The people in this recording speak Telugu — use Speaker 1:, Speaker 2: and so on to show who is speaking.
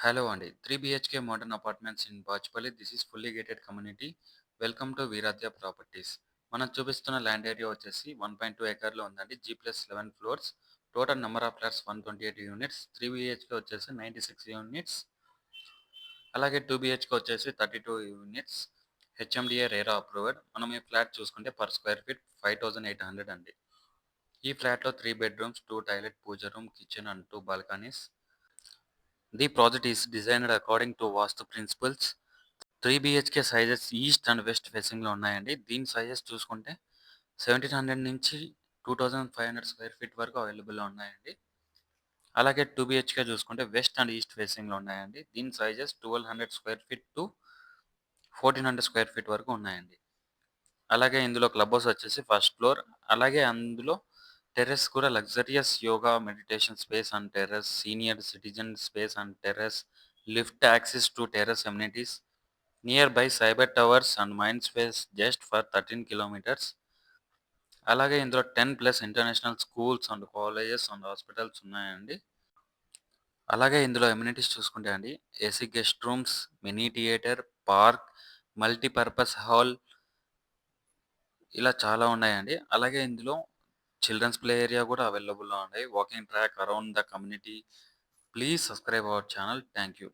Speaker 1: Hello అండి. 3 BHK modern apartments in Bachupally. This is fully gated community. Welcome to Veeradhya properties. మనం చూపిస్తున్న ల్యాండ్ ఏరియా వచ్చేసి 1.2 ఎకర్‌లో ఉందండి. G+11 floors. Total number of flats 128 units. 3 BHK వచ్చేసి 96 యూనిట్స్. అలాగే 2 BHK వచ్చేసి 32 యూనిట్స్. HMDA RERA approved. మనం ఈ ఫ్లాట్ చూసుకుంటే పర్ స్క్వేర్ ఫీట్ 5800 అండి. ఈ ఫ్లాట్‌లో 3 bedrooms, 2 toilet, puja room, kitchen and 2 balconies. The project is designed according to Vastu principles. 3 BHK sizes east and west ఫేసింగ్‌లో ఉన్నాయండి. దీని సైజెస్ చూసుకుంటే 1700 నుంచి 2500 స్క్వేర్ ఫీట్ వరకు అవైలబుల్‌లో ఉన్నాయండి. అలాగే 2 BHK చూసుకుంటే వెస్ట్ అండ్ ఈస్ట్ ఫేసింగ్‌లో ఉన్నాయండి. దీని sizes 1200 square feet to 1400 square feet వరకు ఉన్నాయండి. అలాగే ఇందులో క్లబ్ హౌస్ వచ్చేసి ఫస్ట్ ఫ్లోర్. అలాగే అందులో టెర్రస్ కూడా luxurious yoga, meditation space and terrace, senior citizen space and terrace, lift access to terrace amenities. Near by cyber towers and mind space just for 13 kilometres. అలాగే ఇందులో 10+ international schools and colleges and hospitals ఉన్నాయండి. అలాగే ఇందులో అమ్యూనిటీస్ చూసుకుంటే అండి, AC guest rooms, mini theatre, park, multipurpose hall ఇలా చాలా ఉన్నాయండి. అలాగే ఇందులో చిల్డ్రన్స్ ప్లే ఏరియా కూడా అవైలబుల్‌లో ఉన్నాయి. Walking track around the community. Please subscribe our channel. Thank you.